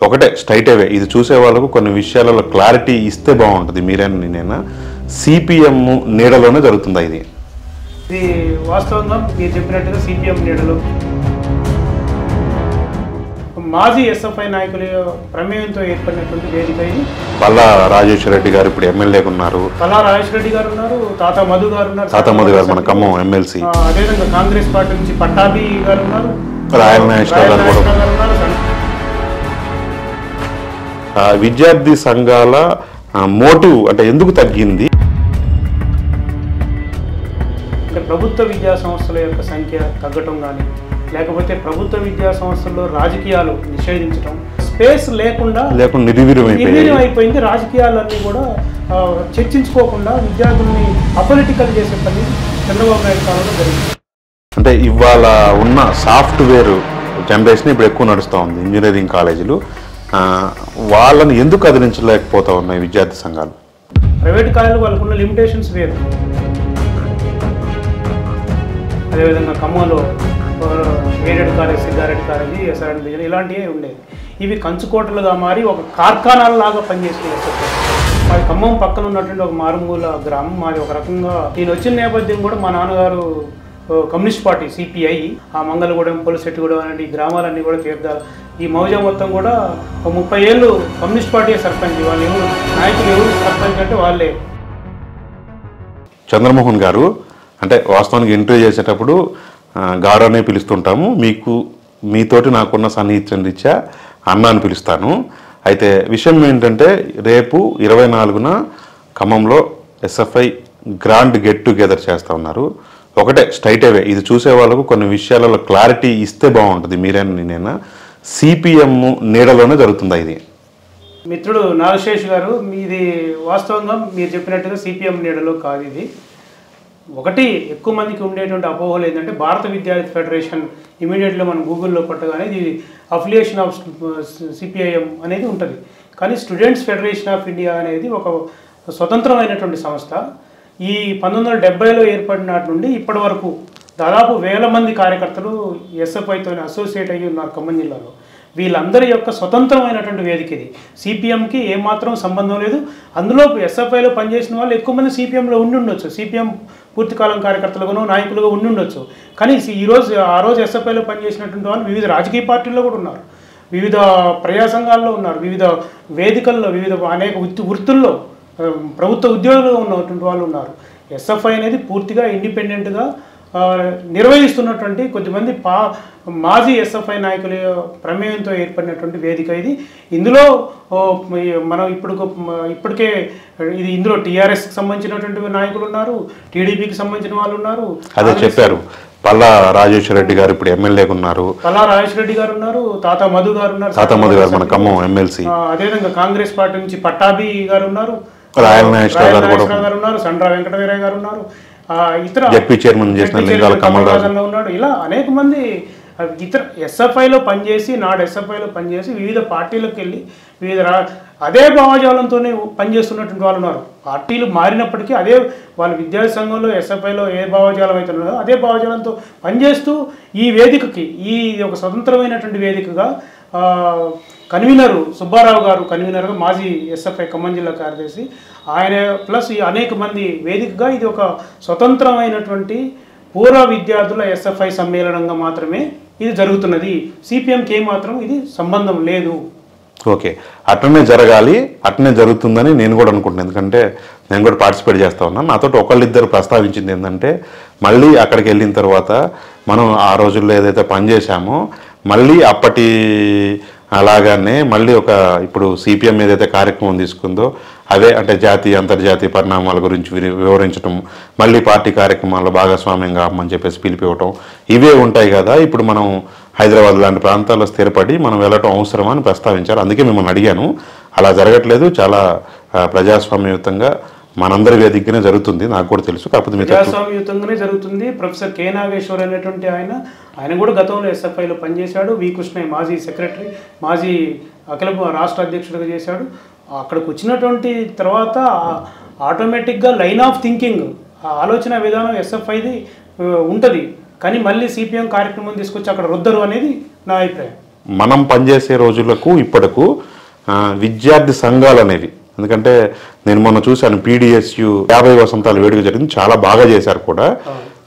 ఒకటే స్ట్రైట్ అవే ఇది చూసే వాళ్ళకు కొన్ని విషయాలలో క్లారిటీ ఇస్తే బాగుంటుంది. మీరైనా నేనైనా సిపిఎం నీడలోనే జరుగుతుందా ఇది? ఇది వాస్తవంగా మీరు చెప్పినట్టుగా సిపిఎం నీడలో మాజీ ఎస్ఎఫ్ఐ నాయకుల ప్రమేయంతో ఏర్పడినటువంటి వేదిక ఇది. పల్లా రాజేశ్వర రెడ్డి గారు ఇప్పుడు ఎమ్మెల్యేగా ఉన్నారు. పల్లా రాజేశ్వర రెడ్డి గారు ఉన్నారు, తాతా మధు గారు ఉన్నారు, మన ఖమ్మం ఎమ్మెల్సీ. అదేవిధంగా కాంగ్రెస్ పార్టీ నుంచి పట్టాభి గారు ఉన్నారు, రాయల్ నాగేశ్వర గారు ఉన్నారు. విద్యార్థి సంఘాల మోటివ్ అంటే ఎందుకు తగ్గింది? అంటే ప్రభుత్వ విద్యా సంస్థల యొక్క సంఖ్య తగ్గటం కానీ, లేకపోతే ప్రభుత్వ విద్యా సంస్థల్లో రాజకీయాలు నిషేధించడం, స్పేస్ లేకుండా నిర్వీర్యం అయిపోయింది. రాజకీయాలన్నీ కూడా చర్చించుకోకుండా విద్యార్థుల్ని అపొలిటికల్ చేసే పని చంద్రబాబు నాయుడు కాలంలో జరిగింది. అంటే ఇవాళ ఉన్న సాఫ్ట్వేర్ జనరేషన్ ఇప్పుడు ఎక్కువ నడుస్తూ ఉంది. ఇంజనీరింగ్ కాలేజీలు వాళ్ళని ఎందుకు అదిలించలేకపోతా ఉన్నాయి విద్యార్థి సంఘాలు? ప్రైవేట్ కాలేజీలు వాళ్ళకున్న లిమిటేషన్స్ వేరు. అదేవిధంగా ఖమ్మంలో aided college, Siddhareddy college, SRN బిజెల్ ఇలాంటివే ఉండేవి. ఇవి కంచుకోటలుగా మారి ఒక కార్ఖానాలలాగా పనిచేసే మాది ఖమ్మం పక్కన ఉన్నటువంటి ఒక మారుమూల గ్రామం. మాది ఒక రకంగా నేను వచ్చిన నేపథ్యం కూడా మా నాన్నగారు కమ్యూనిస్ట్ పార్టీ సిపిఐ, ఆ మంగళగూడెం, పొలిశెట్టిగూడెం అనే ఈ గ్రామాలన్నీ కూడా తీర్థాలు. ఈ మౌజా మొత్తం కూడా 30 ఏళ్ళు కమ్యూనిస్ట్ పార్టీ సర్పంచ్. వాళ్ళు ఎవరు నాయకులు, ఎవరు సర్పంచ్ అంటే వాళ్ళే. చంద్రమోహన్ గారు అంటే వాస్తవానికి ఇంటర్వ్యూ చేసేటప్పుడు గారు అనే పిలుస్తుంటాము. మీతోటి నాకున్న సన్నిహిత్యం రీత్యా అన్న అని పిలుస్తాను. అయితే విషయం ఏంటంటే రేపు 24న ఖమ్మంలో ఎస్ఎఫ్ఐ గ్రాండ్ గెట్ టుగెదర్ చేస్తూ ఉన్నారు. ఒకటే స్ట్రైట్ అవే ఇది చూసే వాళ్ళకు కొన్ని విషయాలలో క్లారిటీ ఇస్తే బాగుంటుంది. మీరైనా నేనైనా సిపిఎం నీడలోనే జరుగుతుందా ఇది? మిత్రుడు నాగశేష్ గారు, మీది వాస్తవంగా మీరు చెప్పినట్టుగా సిపిఎం నీడలో కాదు ఇది. ఒకటి ఎక్కువ మందికి ఉండేటువంటి అపోహలు ఏంటంటే భారత విద్యార్థి ఫెడరేషన్ ఇమీడియట్గా మనం గూగుల్లో కొట్టగానే ఇది అఫిలియేషన్ ఆఫ్ సిపిఐఎం అనేది ఉంటుంది. కానీ స్టూడెంట్స్ ఫెడరేషన్ ఆఫ్ ఇండియా అనేది ఒక స్వతంత్రమైనటువంటి సంస్థ. ఈ 1970లో ఏర్పడినటి నుండి ఇప్పటి వరకు దాదాపు 1000 మంది కార్యకర్తలు ఎస్ఎఫ్ఐతో అసోసియేట్ అయ్యి ఉన్నారు ఖమ్మం జిల్లాలో. వీళ్ళందరి యొక్క స్వతంత్రమైనటువంటి వేదిక ఇది. సిపిఎంకి ఏమాత్రం సంబంధం లేదు. అందులో ఎస్ఎఫ్ఐలో పనిచేసిన వాళ్ళు ఎక్కువ మంది సిపిఎంలో ఉండొచ్చు, సిపిఎం పూర్తికాలం కార్యకర్తలుగానో నాయకులుగా ఉండొచ్చు. కానీ ఆ రోజు ఎస్ఎఫ్ఐలో పనిచేసినటువంటి వాళ్ళు వివిధ రాజకీయ పార్టీల్లో కూడా ఉన్నారు, వివిధ ప్రజా సంఘాల్లో ఉన్నారు, వివిధ వేదికల్లో, వివిధ అనేక వృత్తుల్లో ప్రభుత్వ ఉద్యోగులుగా ఉన్నటువంటి వాళ్ళు ఉన్నారు. ఎస్ఎఫ్ఐ అనేది పూర్తిగా ఇండిపెండెంట్గా నిర్వహిస్తున్నటువంటి కొద్దిమంది మాజీ ఎస్ఎఫ్ఐ నాయకుల ప్రమేయంతో ఏర్పడినటువంటి వేదిక ఇది. ఇందులో మనం ఇప్పటికే ఇందులో టీఆర్ఎస్కి సంబంధించినటువంటి నాయకులు ఉన్నారు, టీడీపీకి సంబంధించిన వాళ్ళు ఉన్నారు. అదే చెప్పారు. పల్లా రాజేశ్వర రెడ్డి గారు ఇప్పుడు ఎమ్మెల్యేగా ఉన్నారు, పల్లా రాజేశ్వర రెడ్డి గారు ఉన్నారు, తాతా మధు గారు ఉన్నారు, మన ఖమ్మం ఎమ్మెల్సీ. అదేవిధంగా కాంగ్రెస్ పార్టీ నుంచి పట్టాభి గారు ఉన్నారు, రాయల్ నాగేశ్వర గారు ఉన్నారు, సండ్రా వెంకటవీరయ్య గారు ఉన్నారు, ఇతర చైర్మన్ ఉన్నాడు. ఇలా అనేక మంది ఇతర ఎస్ఎఫ్ఐలో పనిచేసి ఎస్ఎఫ్ఐలో పనిచేసి వివిధ పార్టీలకు వెళ్ళి అదే భావజాలంతోనే పనిచేస్తున్నటువంటి వాళ్ళు ఉన్నారు. పార్టీలు మారినప్పటికీ అదే వాళ్ళ విద్యార్థి సంఘంలో ఎస్ఎఫ్ఐలో ఏ భావజాలం అయితే ఉన్నదో అదే భావజాలంతో పనిచేస్తూ ఈ వేదికకి ఒక స్వతంత్రమైనటువంటి వేదికగా కన్వీనరు సుబ్బారావు గారు కన్వీనర్గా మాజీ ఎస్ఎఫ్ఐ ఖమ్మం జిల్లా కార్యదర్శి ఆయన ప్లస్ అనేక మంది వేదికగా ఇది ఒక స్వతంత్రమైనటువంటి పూర్వ విద్యార్థుల ఎస్ఎఫ్ఐ సమ్మేళనంగా మాత్రమే ఇది జరుగుతున్నది. సిపిఎంకి ఏమాత్రం ఇది సంబంధం లేదు. ఓకే, అట్లనే జరగాలి, అట్లనే జరుగుతుందని నేను కూడా అనుకుంటున్నాను. ఎందుకంటే నేను కూడా పార్టిసిపేట్ చేస్తూ ఉన్నాను. నాతో ఒకళ్ళిద్దరు ప్రస్తావించింది ఏంటంటే మళ్ళీ అక్కడికి వెళ్ళిన తర్వాత మనం ఆ రోజుల్లో ఏదైతే పనిచేసామో మళ్ళీ అప్పటి అలాగానే మళ్ళీ ఇప్పుడు సిపిఎం ఏదైతే కార్యక్రమం తీసుకుందో అవే అంటే జాతీయ అంతర్జాతీయ పరిణామాల గురించి వివరించడం, మళ్ళీ పార్టీ కార్యక్రమాల్లో భాగస్వామ్యంగా అమ్మని చెప్పేసి పిలిపివ్వటం ఇవే ఉంటాయి కదా. ఇప్పుడు మనం హైదరాబాద్ లాంటి ప్రాంతాల్లో స్థిరపడి మనం వెళ్ళటం అవసరమా అని ప్రస్తావించారు. అందుకే మిమ్మల్ని అడిగాను. అలా జరగట్లేదు, చాలా ప్రజాస్వామ్యయుతంగా మనందరి వేదికనే జరుగుతుంది, నాకు కూడా తెలుసు. కాకపోతే ప్రజాస్వామ్యయుతంగానే జరుగుతుంది. ప్రొఫెసర్ కె నాగేశ్వర్ అనేటువంటి ఆయన కూడా గతంలో ఎస్ఎఫ్ఐలో పనిచేశాడు. వి కృష్ణయ్య మాజీ సెక్రటరీ, మాజీ అఖిల రాష్ట్ర అధ్యక్షుడిగా చేశాడు. అక్కడికి వచ్చినటువంటి తర్వాత ఆటోమేటిక్గా లైన్ ఆఫ్ థింకింగ్, ఆలోచన విధానం ఎస్ఎఫ్ఐది ఉంటుంది. కానీ మళ్ళీ సిపిఎం కార్యక్రమం తీసుకొచ్చి అక్కడ రుద్దరు అనేది నా అభిప్రాయం. మనం పనిచేసే రోజులకు ఇప్పటికు విద్యార్థి సంఘాలు అనేవి, ఎందుకంటే నేను మొన్న చూశాను PDSU 50 వసంతాల వేడుక జరిగింది, చాలా బాగా చేశారు కూడా.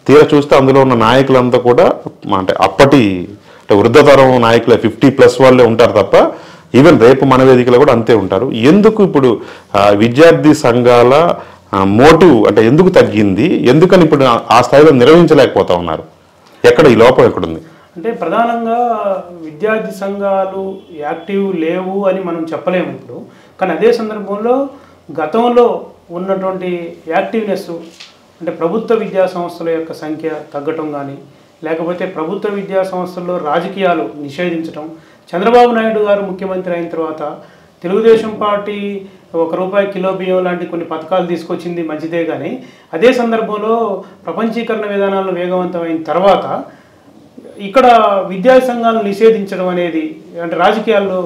తీరా చూస్తే అందులో ఉన్న నాయకులంతా కూడా అంటే అప్పటి అంటే వృద్ధతరం నాయకులే 50+ వాళ్ళే ఉంటారు తప్ప ఈవెన్ రేపు మన వేదికలో కూడా అంతే ఉంటారు. ఎందుకు ఇప్పుడు విద్యార్థి సంఘాల మోటివ్ అంటే ఎందుకు తగ్గింది, ఎందుకని ఇప్పుడు ఆ స్థాయిలో నిర్వహించలేకపోతా ఉన్నారు? ఎక్కడ ఈ లోపం ఎక్కడుంది? అంటే ప్రధానంగా విద్యార్థి సంఘాలు యాక్టివ్ లేవు అని మనం చెప్పలేము ఇప్పుడు. కానీ అదే సందర్భంలో గతంలో ఉన్నటువంటి యాక్టివ్నెస్ అంటే ప్రభుత్వ విద్యా సంస్థల యొక్క సంఖ్య తగ్గటం కానీ, లేకపోతే ప్రభుత్వ విద్యా సంస్థల్లో రాజకీయాలు నిషేధించడం, చంద్రబాబు నాయుడు గారు ముఖ్యమంత్రి అయిన తర్వాత తెలుగుదేశం పార్టీ ₹1 కిలో బియ్యం లాంటి కొన్ని పథకాలు తీసుకొచ్చింది మంచిదే, కానీ అదే సందర్భంలో ప్రపంచీకరణ విధానాలు వేగవంతమైన తర్వాత ఇక్కడ విద్యా సంఘాలను నిషేధించడం అనేది అంటే రాజకీయాల్లో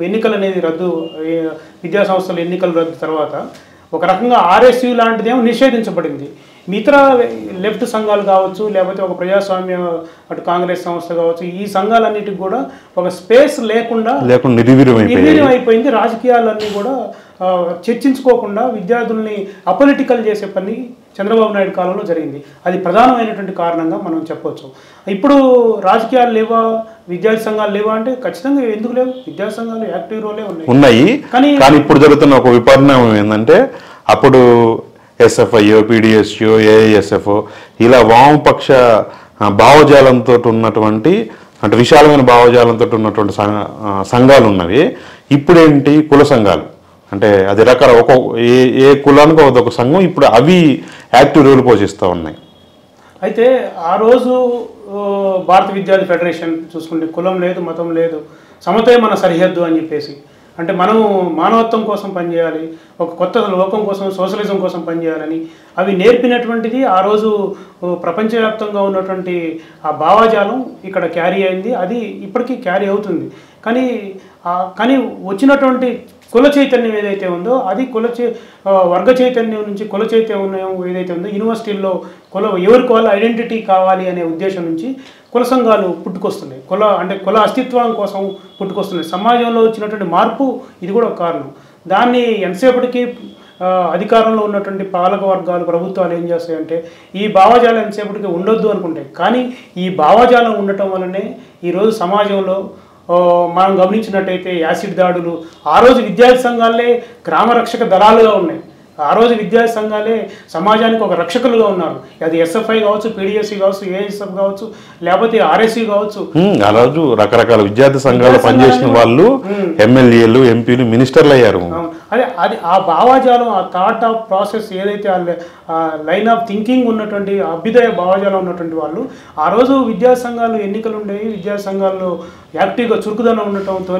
ఎన్నికలు అనేది రద్దు, విద్యా సంస్థల ఎన్నికలు రద్దు తర్వాత ఒక రకంగా RSU లాంటిదేమో నిషేధించబడింది. మిగతా లెఫ్ట్ సంఘాలు కావచ్చు, లేకపోతే ఒక ప్రజాస్వామ్య అటు కాంగ్రెస్ సంస్థ కావచ్చు, ఈ సంఘాలన్నిటికి కూడా ఒక స్పేస్ లేకుండా నిర్వీర్యం అయిపోయింది. రాజకీయాలన్నీ కూడా చర్చించుకోకుండా విద్యార్థుల్ని అపొలిటికల్ చేసే పని చంద్రబాబు నాయుడు కాలంలో జరిగింది. అది ప్రధానమైనటువంటి కారణంగా మనం చెప్పొచ్చు. ఇప్పుడు రాజకీయాలు లేవా, విద్యార్థి సంఘాలు లేవా అంటే ఖచ్చితంగా ఎందుకు లేవు, విద్యార్థి సంఘాలు యాక్టివ్ రోలే ఉన్నాయి. కానీ ఇప్పుడు జరుగుతున్న ఒక విపరిణామం ఏంటంటే అప్పుడు SFI, PDSU, AISF ఇలా వామపక్ష భావజాలంతో ఉన్నటువంటి అంటే విశాలమైన భావజాలంతో ఉన్నటువంటి సంఘాలు ఉన్నవి. ఇప్పుడేంటి కుల సంఘాలు అంటే అది ఏ కులానికి ఒక సంఘం, ఇప్పుడు అవి యాక్టివ్ రోల్ పోషిస్తూ ఉన్నాయి. అయితే ఆ రోజు భారత విద్యార్థి ఫెడరేషన్ చూసుకుంటే కులం లేదు, మతం లేదు, సమతే మన సరిహద్దు అని చెప్పేసి, అంటే మనం మానవత్వం కోసం పనిచేయాలి, ఒక కొత్త లోకం కోసం, సోషలిజం కోసం పనిచేయాలని అవి నేర్పినటువంటిది ఆ రోజు ప్రపంచవ్యాప్తంగా ఉన్నటువంటి ఆ భావజాలం ఇక్కడ క్యారీ అయింది. అది ఇప్పటికీ క్యారీ అవుతుంది. కానీ వచ్చినటువంటి కుల చైతన్యం ఏదైతే ఉందో అది వర్గ చైతన్యం నుంచి కుల చైతన్యం ఏదైతే ఉందో యూనివర్సిటీల్లో ఎవరికి వాళ్ళ ఐడెంటిటీ కావాలి అనే ఉద్దేశం నుంచి కుల సంఘాలు పుట్టుకొస్తున్నాయి. కుల అస్తిత్వం కోసం పుట్టుకొస్తున్నాయి. సమాజంలో వచ్చినటువంటి మార్పు ఇది కూడా ఒక కారణం. దాన్ని ఎంతసేపటికి అధికారంలో ఉన్నటువంటి పాలక వర్గాలు, ప్రభుత్వాలు ఏం చేస్తాయంటే ఈ భావజాలం ఎంతసేపటికి ఉండొద్దు అనుకుంటాయి. కానీ ఈ భావజాలం ఉండటం వల్లనే ఈరోజు సమాజంలో మనం గమనించినట్టయితే యాసిడ్ దాడులు, ఆ రోజు విద్యార్థి సంఘాలే గ్రామ రక్షక దళాలుగా ఉన్నాయి. ఆ రోజు విద్యార్థి సంఘాలే సమాజానికి ఒక రక్షకులుగా ఉన్నారు. అది SFI కావచ్చు, PDSU కావచ్చు, AISF కావచ్చు, లేకపోతే RSU కావచ్చు. ఆ రోజు రకరకాల విద్యార్థి సంఘాలు పనిచేసిన వాళ్ళు MLAలు, MPలు, మినిస్టర్లు అయ్యారు. అది ఆ భావజాలం, ఆ థాట్ ఆఫ్ ప్రాసెస్ ఏదైతే ఆ లైన్ ఆఫ్ థింకింగ్ ఉన్నటువంటి అభ్యుదయ భావజాలం ఉన్నటువంటి వాళ్ళు ఆ రోజు విద్యార్థి సంఘాలు ఎన్నికలు ఉండేవి. విద్యార్థి సంఘాల్లో యాక్టివ్గా చురుకుదనం ఉండటంతో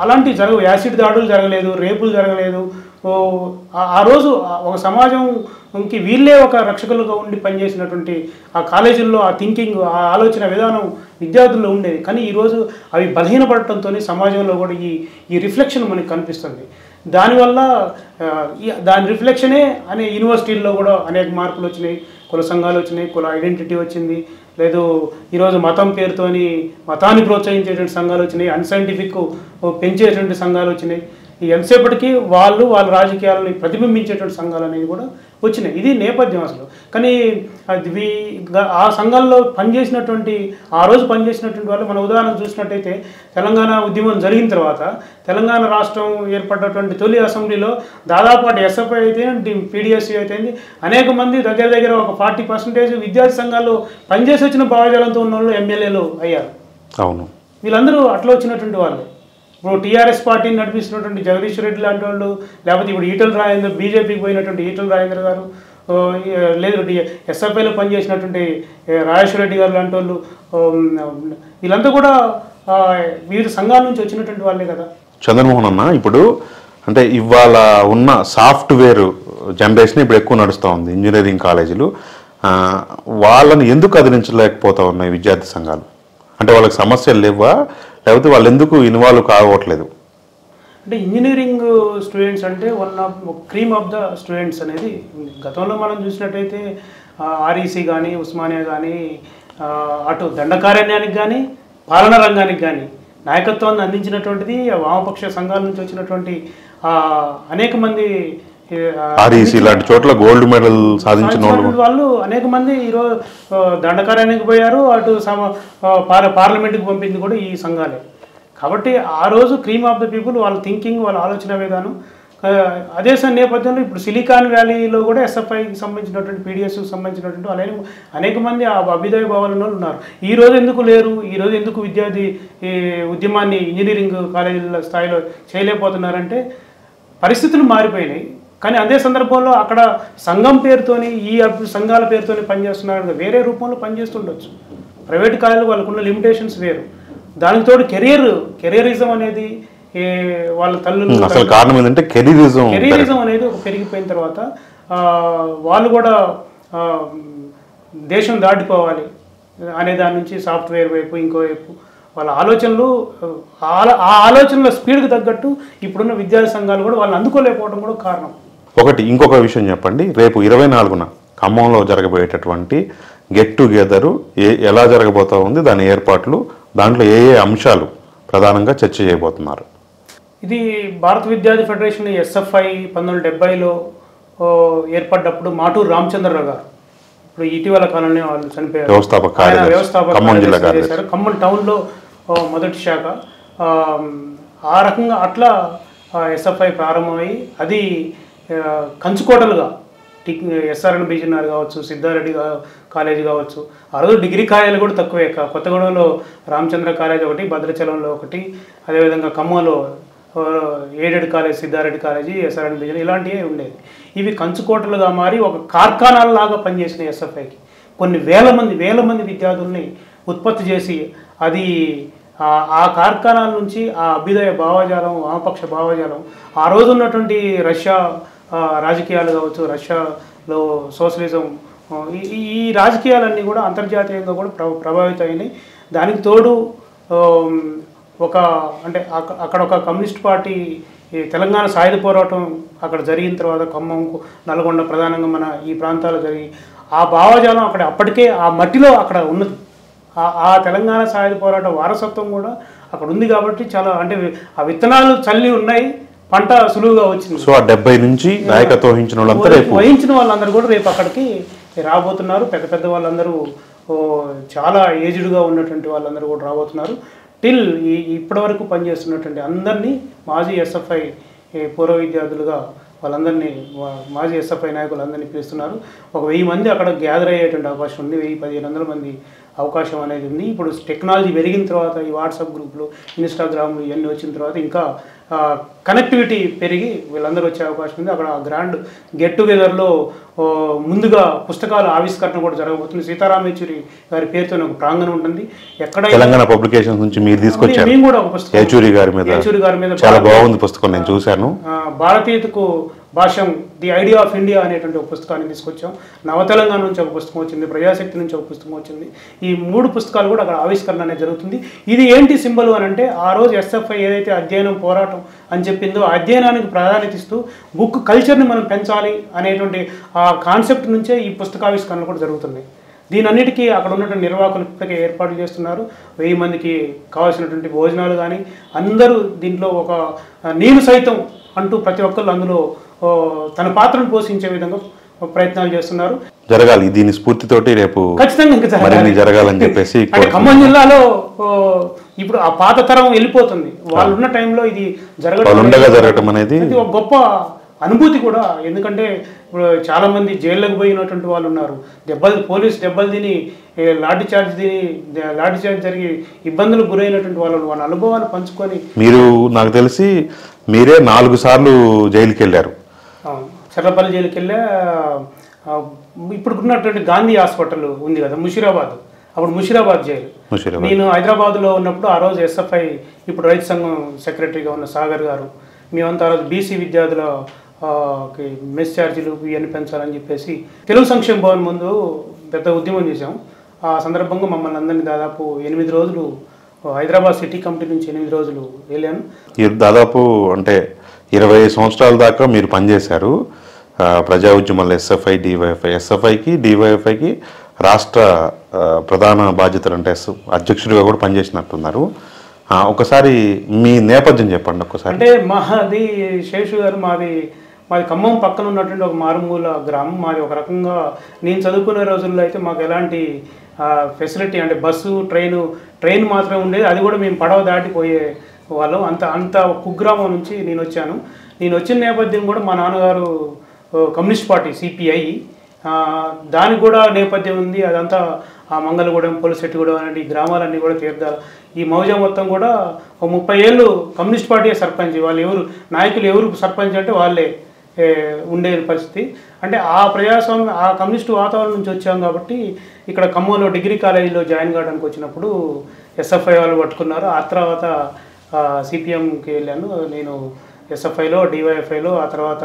అలాంటివి జరగవు. యాసిడ్ దాడులు జరగలేదు, రేపులు జరగలేదు. ఆ రోజు ఒక సమాజంకి వీళ్ళే ఒక రక్షకులుగా ఉండి పనిచేసినటువంటి ఆ కాలేజీల్లో ఆ థింకింగ్, ఆ ఆలోచన విధానం విద్యార్థుల్లో ఉండేది. కానీ ఈరోజు అవి బలహీనపడటంతో సమాజంలో కూడా ఈ రిఫ్లెక్షన్ మనకి కనిపిస్తుంది. దానివల్ల దాని రిఫ్లెక్షనే అనే యూనివర్సిటీల్లో కూడా అనేక మార్పులు వచ్చినాయి, కుల సంఘాలు వచ్చినాయి, కుల ఐడెంటిటీ వచ్చింది. లేదు ఈరోజు మతం పేరుతోని మతాన్ని ప్రోత్సహించేటువంటి సంఘాలు వచ్చినాయి, అన్సైంటిఫిక్ పెంచేటువంటి సంఘాలు వచ్చినాయి. ఎంతసేపటికి వాళ్ళ రాజకీయాలని ప్రతిబింబించేటువంటి సంఘాలు అనేవి కూడా వచ్చినాయి. ఇది నేపథ్యం అసలు. కానీ ఆ సంఘాల్లో ఆ రోజు పనిచేసినటువంటి వాళ్ళు మన ఉదాహరణ చూసినట్టయితే తెలంగాణ ఉద్యమం జరిగిన తర్వాత తెలంగాణ రాష్ట్రం ఏర్పడినటువంటి తొలి అసెంబ్లీలో దాదాపు అటు SFI అయితే PDSU అయితే అనేక మంది దగ్గర ఒక 40% విద్యార్థి సంఘాల్లో పనిచేసి వచ్చిన భావజాలంతో ఉన్న వాళ్ళు MLAలు అయ్యారు. అవును, వీళ్ళందరూ అట్లా వచ్చినటువంటి వాళ్ళే. ఇప్పుడు TRS పార్టీని నడిపిస్తున్నటువంటి జగదీష్ రెడ్డి లాంటి వాళ్ళు, లేకపోతే ఇప్పుడు ఈటల రాజేందర్, బీజేపీకి పోయినటువంటి ఈటల రాజేందర్ గారు, లేదు SFIలో పనిచేసినటువంటి రాజేశ్వర రెడ్డి గారు లాంటి వాళ్ళు, వీళ్ళంతా కూడా వివిధ సంఘాల నుంచి వచ్చినటువంటి వాళ్ళే కదా. చంద్రమోహన్ అన్న, ఇప్పుడు అంటే ఇవాళ ఉన్న సాఫ్ట్వేర్ జనరేషన్ ఇప్పుడు ఎక్కువ నడుస్తూ ఉంది. ఇంజనీరింగ్ కాలేజీలు వాళ్ళని ఎందుకు అదిలించలేకపోతా ఉన్నాయి విద్యార్థి సంఘాలు? అంటే వాళ్ళకి సమస్యలు లేవా, లేకపోతే వాళ్ళు ఎందుకు ఇన్వాల్వ్ కావట్లేదు? అంటే ఇంజనీరింగ్ స్టూడెంట్స్ అంటే క్రీమ్ ఆఫ్ ద స్టూడెంట్స్ అనేది గతంలో మనం చూసినట్టయితే REC కానీ, ఉస్మానియా కానీ, అటు దండకారణ్యానికి కానీ పాలనా రంగానికి కానీ నాయకత్వాన్ని అందించినటువంటిది వామపక్ష సంఘాల నుంచి వచ్చినటువంటి అనేక మంది ఆర్ఈసీ ఇలాంటి చోట్ల గోల్డ్ మెడల్ సాధించిన వాళ్ళు అనేక మంది ఈరోజు దండకార్యానికి పోయారు, అటు పార్లమెంట్కి పంపింది కూడా ఈ సంఘాలే. కాబట్టి ఆ రోజు క్రీమ్ ఆఫ్ ద పీపుల్ వాళ్ళ థింకింగ్, వాళ్ళ ఆలోచన విధానం. అదే నేపథ్యంలో ఇప్పుడు సిలికాన్ వ్యాలీలో కూడా ఎస్ఎఫ్ఐకి సంబంధించినటువంటి పీడిఎస్కి సంబంధించినటువంటి అనేక మంది ఆ అభ్యుదయ భావాలలో ఉన్నారు. ఈ రోజు ఎందుకు లేరు? ఈ రోజు ఎందుకు విద్యార్థి ఉద్యమాన్ని ఇంజనీరింగ్ కాలేజీల స్థాయిలో చేయలేకపోతున్నారంటే పరిస్థితులు మారిపోయినాయి. కానీ అదే సందర్భంలో అక్కడ సంఘం పేరుతోని ఈ సంఘాల పేరుతోని పనిచేస్తున్నారు, వేరే రూపంలో పనిచేస్తుండొచ్చు. ప్రైవేట్ కాలేజీలు వాళ్ళకున్న లిమిటేషన్స్ వేరు. దానికి తోడు కెరియరిజం అనేది వాళ్ళ తల్లులు అసలు కారణం ఏంటంటే కెరీరిజం అనేది పెరిగిపోయిన తర్వాత వాళ్ళు కూడా దేశం దాటిపోవాలి అనే దాని నుంచి సాఫ్ట్వేర్ వైపు ఇంకోవైపు వాళ్ళ ఆలోచనలు ఆ ఆలోచనల స్పీడ్కి తగ్గట్టు ఇప్పుడున్న విద్యార్థి సంఘాలు కూడా వాళ్ళని అందుకోలేకపోవడం కూడా కారణం. ఇంకొక విషయం చెప్పండి, రేపు 24న ఖమ్మంలో జరగబోయేటటువంటి గెట్ టుగెదరు ఎలా జరగబోతా ఉంది, దాని ఏర్పాట్లు, దాంట్లో ఏ అంశాలు ప్రధానంగా చర్చ చేయబోతున్నారు? ఇది భారత విద్యార్థి ఫెడరేషన్ ఎస్ఎఫ్ఐ 1970లో ఏర్పడ్డప్పుడు మాటూరు రామచంద్రరావు గారు, ఇప్పుడు ఇటీవల కాలంలో వాళ్ళు చనిపోయారు, వ్యవస్థాపక చేశారు. ఖమ్మం టౌన్లో మొదటి శాఖ. ఆ రకంగా అట్లా ఎస్ఎఫ్ఐ ప్రారంభమై అది కంచుకోటలుగా ఎస్ఆర్ఎన్ బీజీఆర్ కావచ్చు, సిద్ధారెడ్డి కాలేజీ కావచ్చు, ఆ రోజు డిగ్రీ కాలేజీలు కూడా తక్కువే. కొత్తగూడెంలో రామచంద్ర కాలేజ్ ఒకటి, భద్రాచలంలో ఒకటి, అదేవిధంగా ఖమ్మంలో aided college Siddhareddy college, SRN BGR ఇలాంటివే ఉండేది. ఇవి కంచుకోటలుగా మారి ఒక కార్ఖానాలలాగా పనిచేసిన ఎస్ఎఫ్ఐకి కొన్ని వేల మంది విద్యార్థుల్ని ఉత్పత్తి చేసి అది ఆ కార్ఖానాల నుంచి ఆ అభ్యుదయ భావజాలం, వామపక్ష భావజాలం, ఆ రోజు ఉన్నటువంటి రష్యా రాజకీయాలు కావచ్చు, రష్యాలో సోషలిజం, ఈ రాజకీయాలన్నీ కూడా అంతర్జాతీయంగా కూడా ప్రభావితమైనాయి. దానికి తోడు అంటే అక్కడ ఒక కమ్యూనిస్ట్ పార్టీ తెలంగాణ సాయుధ పోరాటం అక్కడ జరిగిన తర్వాత ఖమ్మంకు, నల్గొండ ప్రధానంగా మన ఈ ప్రాంతాలు జరిగి ఆ భావజాలం అప్పటికే ఆ మట్టిలో అక్కడ ఉన్నది. ఆ తెలంగాణ సాయుధ పోరాట వారసత్వం కూడా అక్కడ ఉంది. కాబట్టి చాలా అంటే ఆ విత్తనాలు చల్లి ఉన్నాయి, పంట సులువుగా వచ్చింది. సో 70 నుంచి నాయకత్వం వహించిన వాళ్ళందరూ కూడా రేపు అక్కడికి రాబోతున్నారు. పెద్ద వాళ్ళందరూ చాలా ఏజ్డ్గా ఉన్నటువంటి వాళ్ళందరూ కూడా రాబోతున్నారు. టిల్ ఇప్పటి వరకు పనిచేస్తున్నటువంటి అందరినీ మాజీ ఎస్ఎఫ్ఐ పూర్వ విద్యార్థులుగా వాళ్ళందరినీ మాజీ ఎస్ఎఫ్ఐ నాయకులందరినీ పిలుస్తున్నారు. ఒక 1000 మంది అక్కడ గ్యాదర్ అయ్యేటువంటి అవకాశం ఉంది. 1000-1500 మంది అవకాశం అనేది ఉంది. ఇప్పుడు టెక్నాలజీ పెరిగిన తర్వాత ఈ వాట్సాప్ గ్రూపులు, ఇన్స్టాగ్రామ్లు ఇవన్నీ వచ్చిన తర్వాత ఇంకా కనెక్టివిటీ పెరిగి వీళ్ళందరూ వచ్చే అవకాశం ఉంది. అక్కడ గ్రాండ్ గెట్ టుగెదర్లో ముందుగా పుస్తకాల ఆవిష్కరణ కూడా జరగబోతుంది. సీతారాం యేచూరి గారి పేరుతో ఒక ప్రాంగణం ఉంటుంది. ఎక్కడ తెలంగాణ పబ్లికేషన్స్ నుంచి మీరు తీసుకొచ్చారు, మేము కూడా ఒక పుస్తకం యేచూరి గారి మీద చాలా బాగుంది పుస్తకం, నేను చూశాను. భారతీయతకు భాష్యం, ది ఐడియా ఆఫ్ ఇండియా అనేటువంటి ఒక పుస్తకాన్ని తీసుకొచ్చాం. నవతెలంగాణ నుంచి ఒక పుస్తకం వచ్చింది, ప్రజాశక్తి నుంచి ఒక పుస్తకం వచ్చింది. ఈ 3 పుస్తకాలు కూడా అక్కడ ఆవిష్కరణ అనేది జరుగుతుంది. ఇది ఏంటి సింబల్ అని అంటే, ఆ రోజు ఎస్ఎఫ్ఐ ఏదైతే అధ్యయనం, పోరాటం అని చెప్పిందో ఆ అధ్యయనానికి ప్రాధాన్యత ఇస్తూ బుక్ కల్చర్ని మనం పెంచాలి అనేటువంటి ఆ కాన్సెప్ట్ నుంచే ఈ పుస్తకావిష్కరణలు కూడా జరుగుతున్నాయి. దీనన్నిటికీ అక్కడ ఉన్నటువంటి నిర్వాహకులు ఇప్పటికే ఏర్పాట్లు చేస్తున్నారు. 1000 మందికి కావాల్సినటువంటి భోజనాలు కానీ, అందరూ దీంట్లో ఒక నేను సైతం అంటూ ప్రతి ఒక్కళ్ళు అందులో తన పాత్రను పోషించే విధంగా ప్రయత్నాలు చేస్తున్నారు. జరగాలి, దీని స్ఫూర్తితోటి రేపు ఖచ్చితంగా జరగాలని చెప్పేసి. ఖమ్మం జిల్లాలో ఇప్పుడు ఆ పాత తరం వెళ్ళిపోతుంది. వాళ్ళు ఉన్న టైంలో ఇది జరగడం అనేది ఒక గొప్ప అనుభూతి కూడా. ఎందుకంటే ఇప్పుడు చాలామంది జైల్లోకి పోయినటువంటి వాళ్ళు ఉన్నారు. పోలీస్ దెబ్బలు తిని, లాఠీ చార్జ్ జరిగి ఇబ్బందులకు గురైనటువంటి వాళ్ళ అనుభవాలు పంచుకొని. మీరు నాకు తెలిసి మీరే 4 సార్లు జైలుకి వెళ్ళారు. చర్లపల్లి జైలుకి వెళ్ళా. ఇప్పుడు ఉన్నటువంటి గాంధీ హాస్పిటల్ ఉంది కదా ముషీరాబాద్, అప్పుడు ముషీరాబాద్ జైలు. నేను హైదరాబాద్లో ఉన్నప్పుడు ఆ రోజు ఎస్ఎఫ్ఐ ఇప్పుడు రైతు సంఘం సెక్రటరీగా ఉన్న సాగర్ గారు, మేమంతా ఆ రోజు బీసీ విద్యార్థుల మెస్ ఛార్జీలు ఇవన్నీ పెంచాలని చెప్పేసి తెలుగు సంక్షేమ భవన్ ముందు పెద్ద ఉద్యమం చేశాం. ఆ సందర్భంగా మమ్మల్ని అందరినీ దాదాపు 8 రోజులు హైదరాబాద్ సిటీ కమిటీ నుంచి 8 రోజులు వెళ్ళాను. దాదాపు అంటే 20 సంవత్సరాల దాకా మీరు పనిచేశారు ప్రజా ఉద్యమాలు, ఎస్ఎఫ్ఐ, డివైఎఫ్ఐ. ఎస్ఎఫ్ఐకి, డివైఎఫ్ఐకి రాష్ట్ర ప్రధాన బాధ్యతలు అంటే అధ్యక్షుడిగా కూడా పనిచేసినట్టున్నారు. ఒకసారి మీ నేపథ్యం చెప్పండి ఒకసారి. అంటే మాది శేషు గారు, మాది ఖమ్మం పక్కన ఉన్నటువంటి ఒక మారుమూల గ్రామం. మాది ఒక రకంగా నేను చదువుకునే రోజుల్లో అయితే మాకు ఎలాంటి ఫెసిలిటీ అంటే బస్సు ట్రైన్ మాత్రమే ఉండేది. అది కూడా మేము పడవ దాటిపోయే వాళ్ళం. అంత కుగ్రామం నుంచి నేను వచ్చాను. నేను వచ్చిన నేపథ్యం కూడా మా నాన్నగారు కమ్యూనిస్ట్ పార్టీ సిపిఐ, దానికి కూడా నేపథ్యం ఉంది. అదంతా ఆ మంగళగూడెం, పొలిశెట్టిగూడెం అనే గ్రామాలన్నీ కూడా తీర్థాలు. ఈ మౌజా మొత్తం కూడా 30 ఏళ్ళు కమ్యూనిస్ట్ పార్టీ సర్పంచ్. వాళ్ళు నాయకులు ఎవరు సర్పంచ్ అంటే వాళ్ళే ఉండే పరిస్థితి. అంటే ఆ ప్రజాస్వామ్యం, ఆ కమ్యూనిస్టు వాతావరణం నుంచి వచ్చాం కాబట్టి ఇక్కడ ఖమ్మంలో డిగ్రీ కాలేజీలో జాయిన్ కావడానికి వచ్చినప్పుడు ఎస్ఎఫ్ఐ వాళ్ళు పట్టుకున్నారు. ఆ తర్వాత సిపిఎంకి వెళ్ళాను. నేను ఎస్ఎఫ్ఐలో, డివైఎఫ్ఐలో, ఆ తర్వాత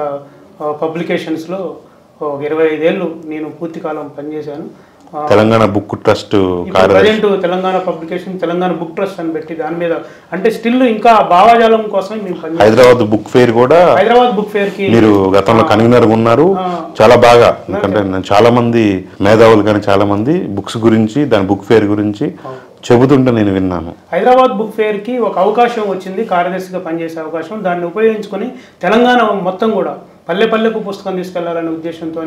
పబ్లికేషన్స్లో 25 ఏళ్ళు నేను పూర్తి కాలం పనిచేశాను. Telangana book trust present Telangana publication, Telangana book trust అని పెట్టి దాని మీద అంటే స్టిల్ ఇంకా భావాజాలం కోసం మేము హైదరాబాద్ బుక్ ఫెయిర్ కూడా, హైదరాబాద్ బుక్ ఫెయిర్ కి మీరు గతంలో కన్వీనర్ ఉన్నారు. చాలా బాగా, ఎందుకంటే చాలా మంది మేధావులు కానీ చాలా మంది బుక్స్ గురించి, దాని బుక్ ఫెయిర్ గురించి చెబుతుంటే నేను విన్నాను. హైదరాబాద్ బుక్ ఫెయిర్ కి ఒక అవకాశం వచ్చింది, కార్యదర్శిగా పనిచేసే అవకాశం. దాన్ని ఉపయోగించుకొని తెలంగాణ మొత్తం కూడా పల్లె పల్లెకు పుస్తకం తీసుకెళ్లాలనే ఉద్దేశంతో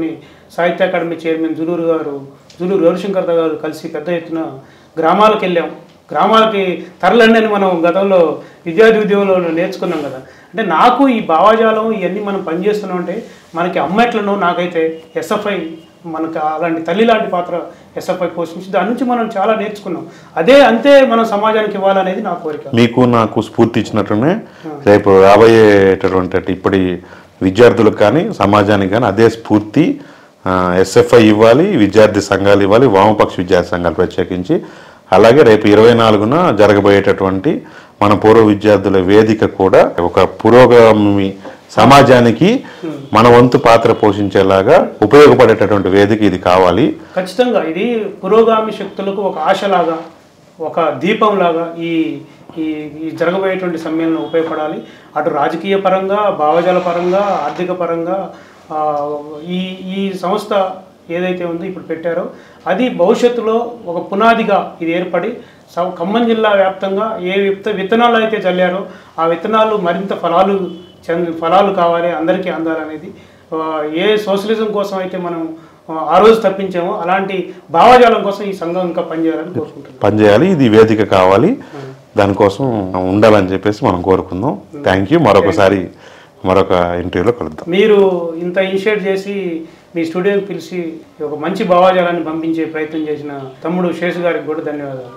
సాహిత్య అకాడమీ చైర్మన్ జులూరు రవిశంకర్ గారు కలిసి పెద్ద ఎత్తున గ్రామాలకు వెళ్ళాం. గ్రామాలకి తరలండి అని మనం గతంలో విద్యార్థి ఉద్యోగంలో నేర్చుకున్నాం కదా. అంటే నాకు ఈ భావాజాలం ఇవన్నీ మనం పనిచేస్తున్నాం అంటే మనకి అమ్మ ఎట్లనో నాకైతే ఎస్ఎఫ్ఐ మనకు అలాంటి తల్లి లాంటి పాత్ర ఎస్ఎఫ్ఐ పోషించి దాని నుంచి మనం చాలా నేర్చుకున్నాం. అంతే మనం సమాజానికి ఇవ్వాలనేది నా కోరిక. మీకు నాకు స్ఫూర్తి ఇచ్చినట్టునే రేపు రాబోయేటటువంటి ఇప్పటి విద్యార్థులకు కానీ సమాజానికి కానీ అదే స్ఫూర్తి ఎస్ఎఫ్ఐ ఇవ్వాలి, విద్యార్థి సంఘాలు ఇవ్వాలి, వామపక్ష విద్యార్థి సంఘాలు ప్రత్యేకించి. అలాగే రేపు 24న జరగబోయేటటువంటి మన పూర్వ విద్యార్థుల వేదిక కూడా ఒక పురోగామి సమాజానికి మన వంతు పాత్ర పోషించేలాగా ఉపయోగపడేటటువంటి వేదిక ఇది కావాలి. ఖచ్చితంగా ఇది పురోగామి శక్తులకు ఒక ఆశలాగా, ఒక దీపంలాగా ఈ జరగబోయేటువంటి సమ్మేళనం ఉపయోగపడాలి. అటు రాజకీయ పరంగా, భావజాల పరంగా, ఆర్థిక పరంగా ఈ సంస్థ ఏదైతే ఉందో ఇప్పుడు పెట్టారో అది భవిష్యత్తులో ఒక పునాదిగా ఇది ఏర్పడి ఖమ్మం జిల్లా వ్యాప్తంగా ఏ విత్తనాలు అయితే చల్లారో ఆ విత్తనాలు మరింత ఫలాలు కావాలి, అందరికీ అందాలనేది. ఏ సోషలిజం కోసం అయితే మనం ఆ రోజు తప్పించామో అలాంటి భావజాలం కోసం ఈ సంఘం ఇంకా పనిచేయాలని కోరుకుంటున్నాం. పనిచేయాలి, ఇది వేదిక కావాలి, దానికోసం ఉండాలని చెప్పేసి మనం కోరుకుందాం. Thank you. మరొక ఇంటర్వ్యూలో కలుద్దాం. మీరు ఇంత ఇనిషియేట్ చేసి మీ స్టూడియోకి పిలిచి ఒక మంచి భావజాలాన్ని పంపించే ప్రయత్నం చేసిన తమ్ముడు శేషు గారికి కూడా ధన్యవాదాలు.